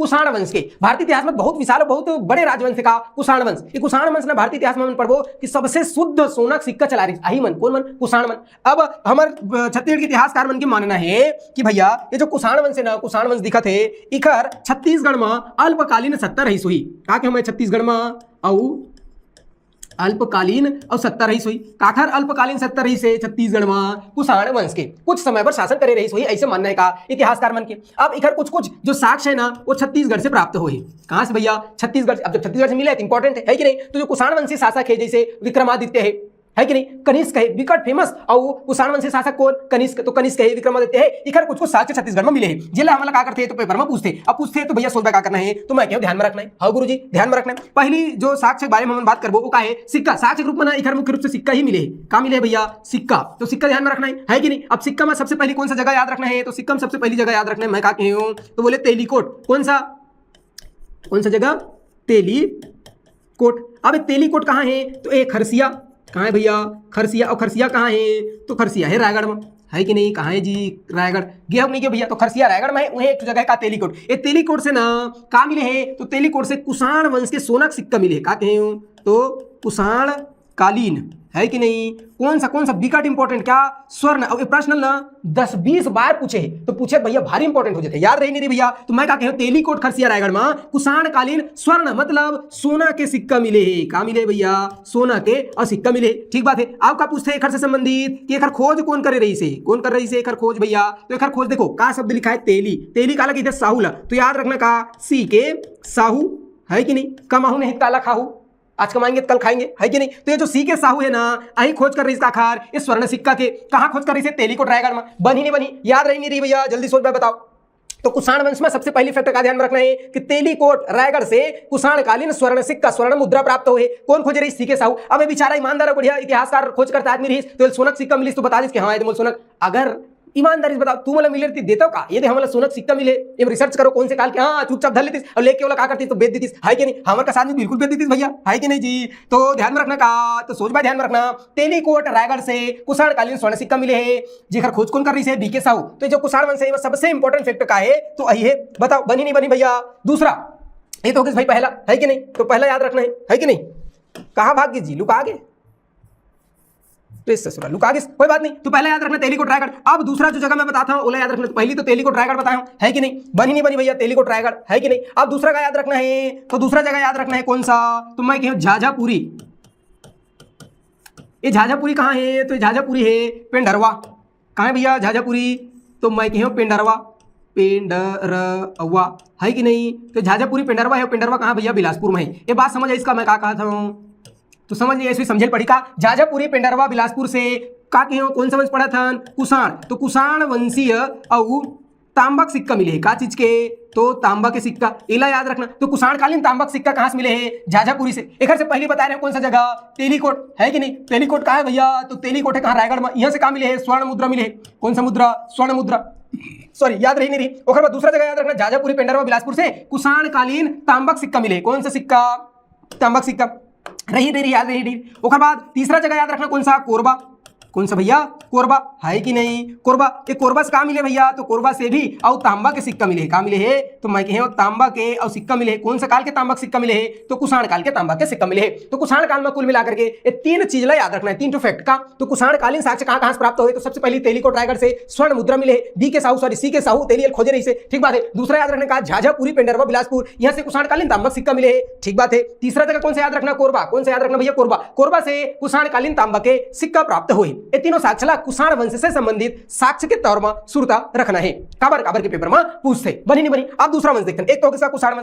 कुषाण वंश के। भारतीय इतिहास में बहुत विशाल बहुत बड़े राजवंश का कुषाण वंश। ये कुषाण वंश ने भारतीय इतिहास में पढ़बो कि सबसे शुद्ध सोना सिक्का चला रही आई मन कौन मन कुषाण मन। अब हमार छत्तीसगढ़ के इतिहासकार मन के मानना है कि भैया ये जो कुषाण वंश है ना कुषाण वंश दिखत है इखर छत्तीसगढ़ में अल्पकालीन सत्ता रही हुई का के हमें छत्तीसगढ़ में औ अल्पकालीन और सत्ता रही हुई काखर अल्पकालीन सत्ता रही से छत्तीसगढ़ में कुषाण वंश के कुछ समय पर शासन करे रही हुई ऐसे मानना है का इतिहासकार मन के। अब इधर कुछ कुछ जो साक्ष्य है ना वो छत्तीसगढ़ से प्राप्त हुए। कहां से भैया छत्तीसगढ़। अब जब छत्तीसगढ़ से मिला है तो इंपॉर्टेंट है कि नहीं। तो जो कुषाण वंशी शासक है जैसे विक्रमादित्य है कि नहीं, कनिष्क है विकट फेमस और कुषाण वंशी शासक कौन कनिष्क। तो कनिष्क है विक्रमादित्य है इधर कुछ कुछ साक्ष्य छत्तीसगढ़ में मिले हैं। जिला हमला क्या करते हैं तो पेपर में पूछते अब पूछते तो भैया सोचबा क्या करना है तो मैं ध्यान में रखना है। हाँ गुरुजी ध्यान में रखना है। पहली जो साक्ष्य के बारे में हम बात करबो वो का है सिक्का। साक्ष्य रूप में ना इधर मुख्य रूप से सिक्का ही मिले है। कहां मिले भैया सिक्का। तो सिक्का ध्यान में रखना है कि नहीं। अब सिक्का में सबसे पहले कौन सा जगह याद रखना है तो सिक्का में सबसे पहली जगह याद रखना है मैं क्या कहूं तो बोले तेलीकोट। कौन सा जगह तेलीकोट। अब तेलीकोट कहां है तो एक खरसिया कहाँ है भैया खरसिया। और खरसिया कहाँ है तो खरसिया है रायगढ़ में है कि नहीं। कहाँ है जी रायगढ़ गया नहीं गया भैया तो खरसिया रायगढ़ में है। वहीं एक जगह का तेलीकोट। ये तेलीकोट से ना कहाँ मिले है तो तेलीकोट से कुषाण वंश के सोना का सिक्का मिले। कहा कहे तो कुषाण कालीन है कि नहीं। कौन सा विकट इंपॉर्टेंट क्या स्वर्ण। और प्रश्न ना 10-20 बार पूछे तो पूछे भैया भारी इंपॉर्टेंट हो जाते याद रही नहीं भैया। तो मैं क्या कहूँ तेलीकोट खरसिया रायगढ़ में कुषाण कालीन स्वर्ण मतलब सोना के सिक्का मिले है। कहा मिले भैया सोना के और सिक्का मिले। ठीक बात है। आपका पूछते एखर से संबंधित कि एखर खोज कौन करे रही से कौन कर रही से एखर खोज भैया। तो एखर खोज देखो का शब्द लिखा है तेली। तेली काला कहते साहू ला तो याद रखना का सी के साहू है कि नहीं। कमाहू नहीं काला खाहू आज कमाएंगे कल खाएंगे है कि नहीं। तो ये जो सी के साहू है ना यही खोज कर रही इसका आखिर इस स्वर्ण सिक्का के कहां खोज कर रही है तेलीकोट रायगढ़ में। बनी नहीं बनी याद रही नहीं रही भैया जल्दी सोच में बताओ। तो कुषाण वंश में सबसे पहली फैक्टर का ध्यान में रखना है कि तेलीकोट रायगढ़ से कुषाण कालीन स्वर्ण सिक्का स्वर्ण मुद्रा प्राप्त हुए। कौन खोज रही सी के साहू। अब बेचारा ईमानदार है बढ़िया इतिहासकार खोज करता आदमी रही तो सोनक सिक्का मिली तो बता दी कि हाँ सोनक। अगर ईमानदारी से बताओ तू मतलब मिले देता का यदि हमारा सोनक सिक्का मिले ये रिसर्च करो कौन से काल के हाँ चुपचाप धर लेती और लेके वाला क्या करती तो बेच देती है कि नहीं। हमारे का साथ बिल्कुल बेच देती भैया है कि नहीं जी। तो ध्यान में रखना का तो सोच भाई ध्यान में रखना तेलीकोट रायगढ़ से कुषाण कालीन स्वर्ण सिक्का मिले है जेकर खोज कौन कर रही है बी के साहू। तो जो कुषाण वंश है सबसे इंपॉर्टेंट फैक्टर का है तो यही है। बताओ बनी नहीं बनी भैया। दूसरा ये तो भाई पहला है कि नहीं तो पहला याद रखना है कि नहीं। कहाँ भाग गए जी लुका गए लुका गए कोई बात नहीं। तो पहले याद रखना तेलीकोट रायगढ़। अब दूसरा जो जगह मैं बताता हूं याद रखना। तो पहली तो तेलीकोट रायगढ़ बताया हूं है कि नहीं। बनी नहीं बनी भैया तेलीकोट रायगढ़ है कि नहीं। अब दूसरा का याद रखना है तो दूसरा जगह याद रखना है कौन सा तो मैं कहूं झाझापुरी। ये झाझापुरी कहां है तो झाझापुरी है पेंडरवा। कहां है भैया झाझापुरी तो मैं कहूं पेंडरवा है कि नहीं। तो झाझापुरी पेंडरवा है। पेंडरवा कहां भैया बिलासपुर में है। ये बात समझ है इसका मैं कहा था तो समझ लिया ऐसे समझे पड़ी का झाझापुरी पेंडरवा बिलासपुर से का के कौन सा वंश पड़ा था कुषाण। तो कुषाण वंशीय और तांबा का सिक्का मिले का चीज के तो तांबा के सिक्का इला याद रखना। तो कुषाण कालीन तांबा का सिक्का कहां से मिले हैं झाझापुरी से। एक से पहले बता रहे हैं कौन सा जगह तेलीकोट है कि नहीं। तेलीकोट कहां है भैया तो तेलीकोट है कहां रायगढ़ में। यहां से कहां मिले हैं स्वर्ण मुद्रा मिले। कौन सा मुद्रा स्वर्ण मुद्रा सॉरी याद रही नहीं रही। और दूसरा जगह याद रखना झाझापुरी पेंडरवा बिलासपुर से कुषाण कालीन तांबा का सिक्का मिले। कौन सा सिक्का तांबा का सिक्का रही नहीं याद रही। उसके बाद तीसरा जगह याद रखना कौन सा कोरबा। कौन सा भैया कोरबा है कि नहीं। कोरबा ये कोरबा से कहाँ मिले भैया तो कोरबा से भी और तांबा के सिक्का मिले। कहाँ मिले है तो मैं कहे तांबा के और सिक्का मिले। कौन सा काल के तांबा के सिक्का मिले है तो कुषाण काल के तांबा के सिक्का मिले। तो कुषाण काल में कुल मिलाकर के ये तीन चीज याद रखना है तीन फैक्ट का। तो कुषाण कालीन साक्ष्य कहां से प्राप्त हुए तो सबसे पहले तेलीकोट रायगढ़ से स्वर्ण मुद्रा मिले बी के साहू सॉरी सी के साहू तेली खोजे रही से। ठीक बात है। दूसरा याद रखने का झाझापुरी पेंडरवा बिलासपुर यहाँ से कुषाण कालीन तांबा सिक्का मिले। ठीक बात है। तीसरा जगह कौन सा याद रखना कोरबा। कौन सा याद रखना भैया कोरबा। कोरबा से कुषाण कालीन तांबा के सिक्का प्राप्त हुए। ये तीनों साक्ष्य कुषाण वंश से संबंधित साक्ष्य के तौर में सुरता रखना है। काबर के पेपर में पूछते बनी नहीं बनी। आप दूसरा वंश देखते हैं एक तो कुषाण